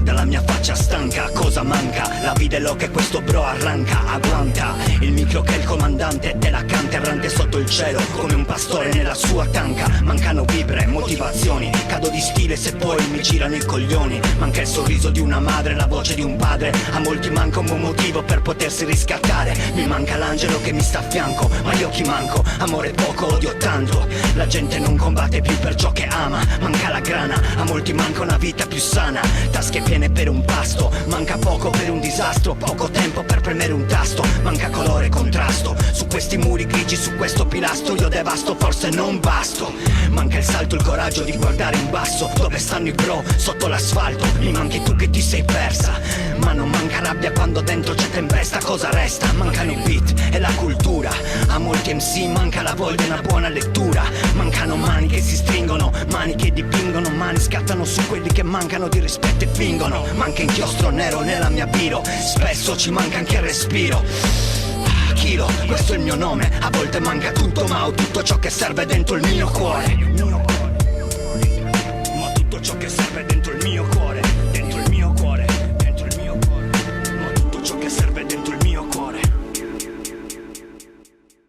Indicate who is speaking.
Speaker 1: guarda la mia faccia stanca. Cosa manca? La vita è lo che questo bro arranca. Agguanta il micro che il comandante te la canta errante sotto il cielo come un pastore nella sua tanca. Mancano vibre, motivazioni, cado di stile se poi mi girano i coglioni. Manca il sorriso di una madre, la voce di un padre. A molti manca un buon motivo per potersi riscattare. Mi manca l'angelo che mi sta a fianco, ma io chi manco? Amore poco, odio tanto. La gente non combatte più per ciò che ama. Manca la grana, a molti manca una vita più sana. Tasche piene per un pasto, manca poco per un disastro. Poco tempo per premere un tasto, manca colore e contrasto. Su questi muri grigi, su questo pilastro io devasto, forse non basto. Manca il salto, il coraggio di guardare in basso. Dove stanno i bro? Sotto l'asfalto. Mi manchi tu che ti sei persa. Ma non manca rabbia quando dentro c'è tempesta. Cosa resta? Mancano i beat e la cultura. A molti MC manca la voglia e una buona lettura. Mancano mani che si stringono, mani che dipingono, mani scattano su quelli che mancano di rispetto e fingono. Manca inchiostro nero nella mia biro, spesso ci manca anche il respiro. Chilo, questo è il mio nome. A volte manca tutto, ma ho tutto ciò che serve dentro il mio cuore. Ma tutto ciò che serve dentro